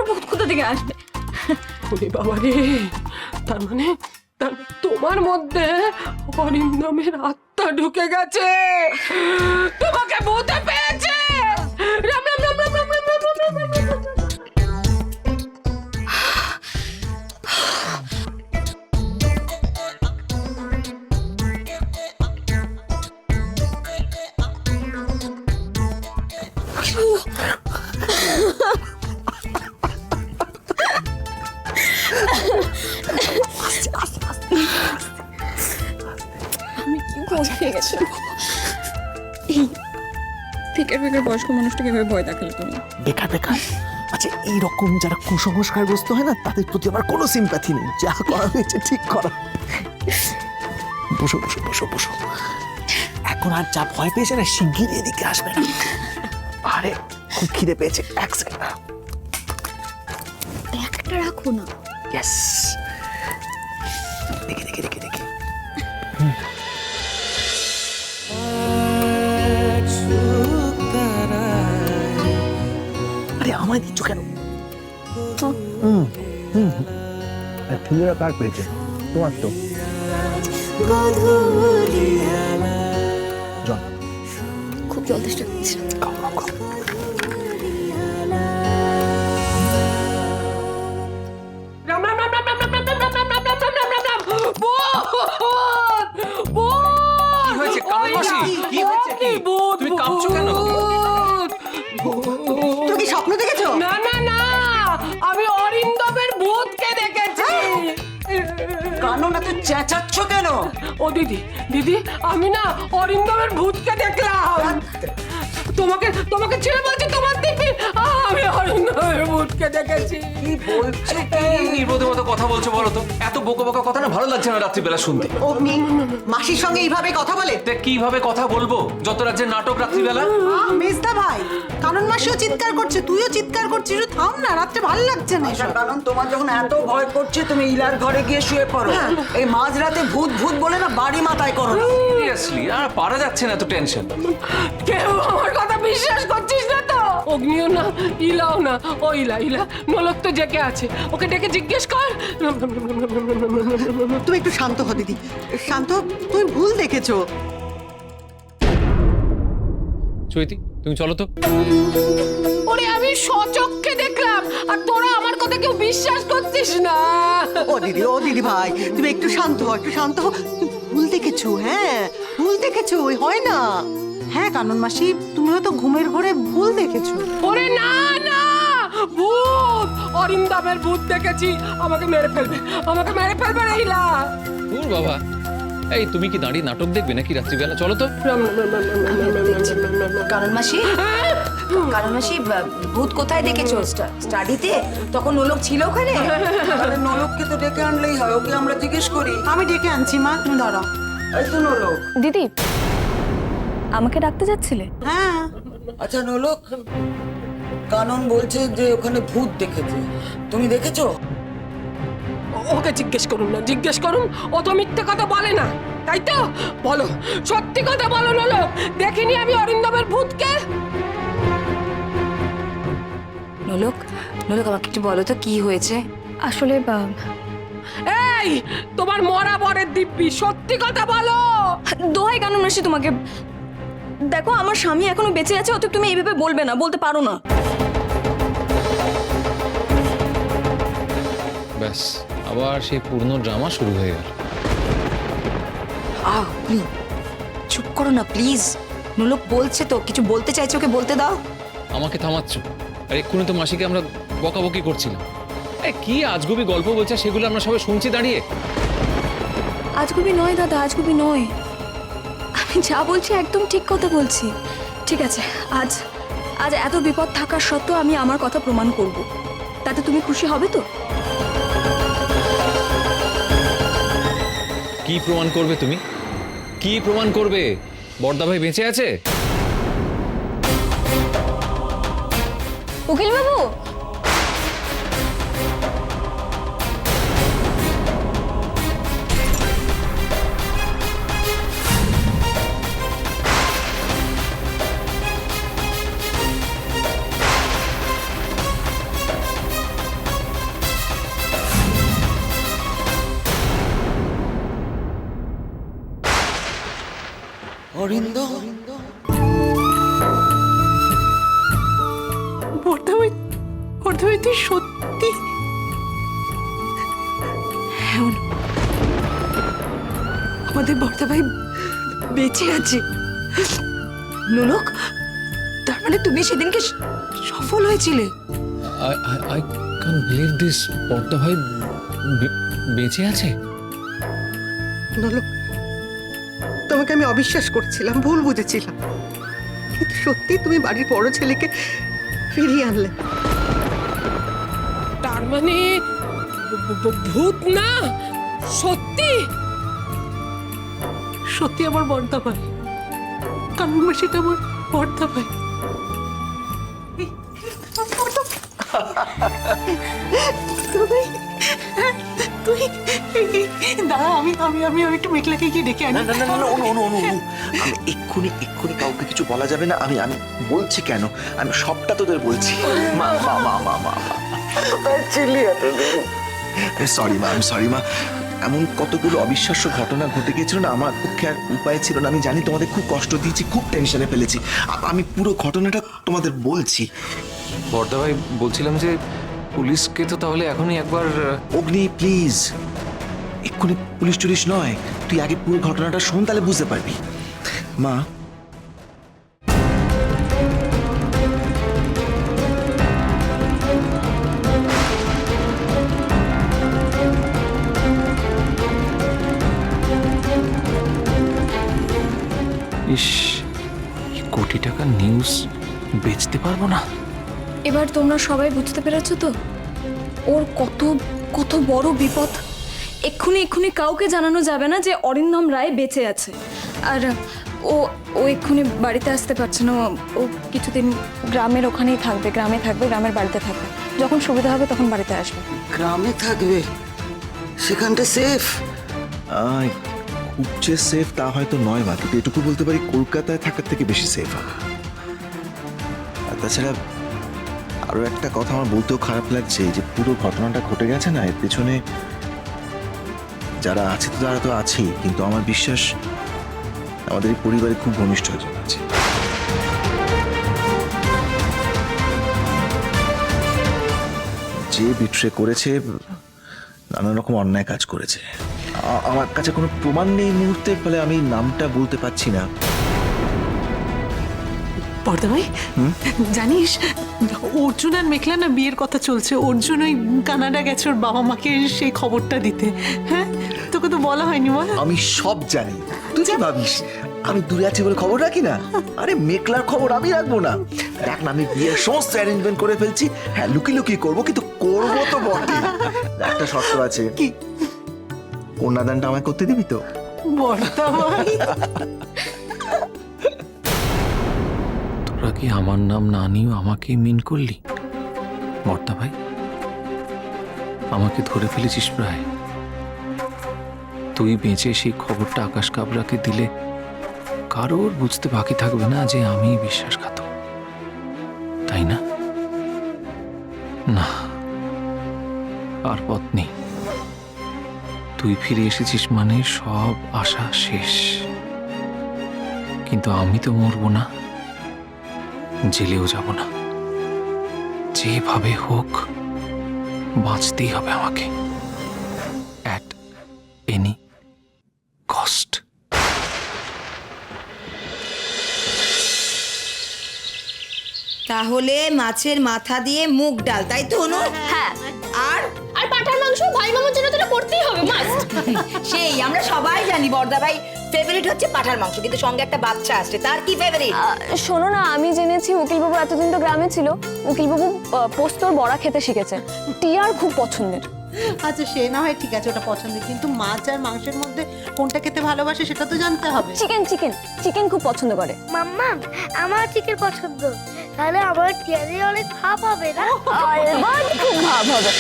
ভূত কোথা থেকে আসবে? ওরে বাবা রে, তার মানে তোমার মধ্যে অরিন্দমের আত্মা ঢুকে গেছে, তোমাকে ভূতে পেয়েছে। রাম রাম রাম রাম রাম রাম রাম রাম রাম রাম রাম। আমি কি করতে গেছি? ফিকের ফিকের বয়স্ক মানুষটাকে এভাবে ভয় দেখালে তুমি? বেকার বেকার। আচ্ছা, এইরকম যারা কুসংস্কারগ্রস্ত হয় না, তাদের প্রতি আমার কোনো সিম্প্যাথি নেই। যা করা হয়েছে ঠিক করা। বসো বসো বসো বসো। এখন আর যা ভয় পেয়েছে না, শিগগিরই এদিকে আসবে না। আরে খুব খিদে পেয়েছে, এক সেকেন্ড। ব্যাগটা রাখো না। ইয়েস, দেখি দেখি দেখি দেখি। আরে আমায় দিচ্ছ কেন? খিদেটা কার পেয়েছে? তোমার তো। জল। খুব জল তেষ্টা পেয়েছে। রাম রাম রাম রাম রাম রাম রাম রাম রাম রাম রাম রাম রাম রাম রাম। ভূত! ভূত! কি হয়েছে কানন মাসি? কি হয়েছে কি? ভূত, তুমি কাঁপছো কেন? ভূত! তুমি কি স্বপ্ন দেখেছো? না না না, আমি অরিন্দমের ভূতকে দেখেছি। কানন এত চেঁচাচ্ছ কেন? ও দিদি, দিদি, আমি না অরিন্দমের ভূতকে দেখলাম। তোমাকে তোমাকে ছেড়ে বলছি, তোমার দিদি, আমি অরিন্দমের ভূতকে দেখেছি। কি বলছো? কি নির্বোধের মতো কথা বলছো বলো তো? এত বোকা বোকা কথা না ভালো লাগছে না রাত্রিবেলা শুনতে। অগ্নি মাসির সঙ্গে এইভাবে কথা বলে? তা কিভাবে কথা বলবো? যত রাজ্যের নাটক রাত্রিবেলা। মেজদা ভাই, কানন মাসিও চিৎকার করছে, তুইও চিৎকার করছিস। থাম না, রাত্রে ভালো লাগছে না। কারণ তোমার যখন এত ভয় করছে, তুমি ইলার ঘরে গিয়ে শুয়ে পড়ো। এই মাঝরাতে ভূত ভূত বলে না বাড়ি মাথায় করো না। সিরিয়াসলি আর পারা যাচ্ছে না, এত টেনশন। কেউ আমার কথা বিশ্বাস করছিস না তো? অগ্নিও না, ইলাও না। ও ইলা, ইলা নলক তো জেগে আছে, ওকে ডেকে জিজ্ঞেস কর। তুমি একটু শান্ত হও দিদি, শান্ত। তুমি ভুল দেখেছো। চৈতি, তুমি চলো তো। ওরে আমি সচক্ষে দেখলাম, আর তোরা আমার কথা কেউ বিশ্বাস করছিস না। ও দিদি ভাই, তুমি একটু শান্ত হও, একটু শান্ত হও। তুমি ভুল দেখেছো, হ্যাঁ ভুল দেখেছো, ওই হয় না। হ্যাঁ কানন মাসি, তুমিও তো ঘুমের ঘরে ভুল দেখেছো। ওরে না না, ভূত, অরিন্দমের ভূত দেখেছি। আমাকে মেরে ফেলবে, আমাকে মেরে ফেলবে রে ইলা। দূর বাবা, এই তুমি কি দাঁড়িয়ে নাটক দেখবে নাকি রাত্রিবেলা? চলো তো। কারণ মাসি, কারণ মাসি, ভূত কোথায় দেখেছো? স্টাডিতে? তখন নোলক ছিল ওখানে? তাহলে নলককে তো ডেকে আনলেই হয়, ওকে আমরা জিজ্ঞেস করি। আমি ডেকে আনছি মা, তুমি দাঁড়াও। এই তো নলক। দিদি, আমাকে ডাকতে যাচ্ছিলে? হ্যাঁ। আচ্ছা নলক, কানন বলছে যে ওখানে ভূত দেখেছে, তুমি দেখেছো? ওকে জিজ্ঞেস করুন না, জিজ্ঞেস করুন। ও তো মিথ্যে কথা বলে না, তাই তো? বলো, সত্যি কথা বলো নলক, দেখিনি আমি অরিন্দমের ভূতকে। নোলক, নোলক আমাকে একটু বলো তো কি হয়েছে? আসলে এই তোমার মরা বরের দিব্যি, সত্যি কথা বলো। দোহাই কানন মাসি তোমাকে। দেখো, আমার স্বামী এখনো বেঁচে আছে, অতএব তুমি এইভাবে বলবে না, বলতে পারো না। ব্যাস, আবার সেই পুরনো ড্রামা শুরু হয়ে গেল। প্লিজ চুপ করো না প্লিজ। নোলক বলছে তো, কিছু বলতে চাইছে, ওকে বলতে দাও। আমাকে থামাচ্ছ? আর এক্ষুনি তো মাসিকে আমরা বকাবকি করছিলাম। কি আজগুবি গল্প বলছে, সেগুলো আমরা সবাই শুনছি দাঁড়িয়ে। আজগুবি নয় দাদা, আজগুবি নয়। আমি যা বলছি একদম ঠিক কথা বলছি। ঠিক আছে, আজ আজ এত বিপদ থাকার সত্ত্বেও আমি আমার কথা প্রমাণ করব। তাতে তুমি খুশি হবে তো? কি প্রমাণ করবে তুমি? কি প্রমাণ করবে? বড়দা ভাই বেঁচে আছে? উকিল বাবু, অরিন্দম বর্ধমাই তুই সত্যি? হ্যাঁ অনু, আমাদের বর্ধমাই বেঁচে আছে। নোলক, তার মানে তুমি সেদিনকে সফল হয়েছিলে? I can believe this. বর্দা ভাই বেঁচে আছে? নলক, তোমাকে আমি অবিশ্বাস করছিলাম, ভুল বুঝেছিলাম, কিন্তু সত্যি তুমি বাড়ির বড় ছেলেকে ফিরিয়ে আনলে। তার মানে ভূত না, সত্যি সত্যি আমার বর্দা ভাই, কারণ সেটা আমার বর্দা ভাই। তুই দাঁড়া, আমি একটু মেঘলাকে গিয়ে ডেকে আনি। না না না না, অনু অনু অনু অনু। আমি এক্ষুনি কাউকে কিছু বলা যাবে না। আমি বলছি কেন, আমি সবটা তোদের বলছি। মা মা মা মা মা সরি মা, আমি সরি মা। এমন কতগুলো অবিশ্বাস্য ঘটনা ঘটে গিয়েছিল না, আমার পক্ষে আর উপায় ছিল না। আমি জানি তোমাদের খুব কষ্ট দিয়েছি, খুব টেনশনে ফেলেছি। আমি পুরো ঘটনাটা তোমাদের বলছি। বর্দা ভাই, বলছিলাম যে পুলিশকে তো তাহলে এখনই একবার অগ্নি প্লিজ, এক্ষুনি পুলিশ টুলিশ নয়, তুই আগে পুরো ঘটনাটা শোন, তাহলে বুঝতে পারবি। মা, ইস, কোটি টাকার নিউজ বেচতে পারবো না। এবার তোমরা সবাই বুঝতে পেরেছো তো ওর কত কত বড় বিপদ। এক্ষুনি কাউকে জানানো যাবে না যে অরিন্দম রায় বেঁচে আছে। আর ও এক্ষুনি বাড়িতে আসতে পারছে না। ও কিছুদিন গ্রামের ওখানেই থাকবে, গ্রামের বাড়িতে থাকবে। যখন সুবিধা হবে তখন বাড়িতে আসবে। গ্রামে থাকবে? সেখানটা সেফ? খুব যে সেফ তা হয়তো নয় মা, কিন্তু এটুকু বলতে পারি কলকাতায় থাকার থেকে বেশি সেফ। আর তাছাড়া আরো একটা কথা আমার বলতেও খারাপ লাগছে, যে পুরো ঘটনাটা ঘটে গেছে না, এর পেছনে যারা আছে তো তারা তো আছেই, কিন্তু আমার বিশ্বাস আমাদের এই পরিবারে খুব ঘনিষ্ঠ একজন আছে। যে বিট্রে করেছে, নানা রকম অন্যায় কাজ করেছে। আমার কাছে কোনো প্রমাণ নেই মুহূর্তে, ফলে আমি নামটা বলতে পারছি না। বর্দা ভাই, জানিস অর্জুন আর মেঘলা না বিয়ের কথা চলছে। অর্জুন ওই কানাডা গেছে ওর বাবা মাকে সেই খবরটা দিতে। হ্যাঁ, তোকে তো বলা হয়নি বল? আমি সব জানি। তুই কি ভাবিস আমি দূরে আছি বলে খবর রাখি না? আরে মেঘলার খবর আমি রাখবো না? দেখ না, আমি বিয়ের সমস্ত অ্যারেঞ্জমেন্ট করে ফেলছি। হ্যাঁ, লুকি করবো, কিন্তু করবো তো বটে। একটা শর্ত আছে। কি? কন্যাদানটা আমায় করতে দিবি তো? বর্দা ভাই, তোরা কি আমার নাম না নিয়েও আমাকে মিন করলি? বর্দা ভাই, আমাকে ধরে ফেলেছিস প্রায়। তুই বেঁচে সেই খবরটা আকাশ কাবরাকে দিলে কারোর বুঝতে বাকি থাকবে না যে আমি বিশ্বাসঘাতক, তাই না? না, আর পথ নেই। তুই ফিরে এসেছিস মানে সব আশা শেষ। কিন্তু আমি তো মরবো না, জেলেও যাব না। যেভাবে হোক বাঁচতেই হবে আমাকে, অ্যাট এনি কস্ট। তাহলে মাছের মাথা দিয়ে মুগ ডাল, তাই তো অনু? হ্যাঁ। আর পাঁঠার মাংস ভাই মামার জন্য তো করতেই হবে, মাস্ট। সেই আমরা সবাই জানি বর্দা ভাই ফেভারিট হচ্ছে পাঁঠার মাংস, কিন্তু সঙ্গে একটা বাচ্চা আসছে, তার কি ফেভারিট? শোনো না, আমি জেনেছি উকিলবাবু এতদিন তো গ্রামে ছিল, উকিলবাবু পোস্তর বড়া খেতে শিখেছে। টিয়ার খুব পছন্দের। আচ্ছা, সে না হয় ঠিক আছে, ওটা পছন্দের, কিন্তু মাছ আর মাংসের মধ্যে কোনটা খেতে ভালোবাসে সেটা তো জানতে হবে। চিকেন খুব পছন্দ করে। মাম্মা, আমার চিকেন পছন্দ। তাহলে আমার টিয়ারে অনেক ভাব হবে না? খুব ভাব হবে।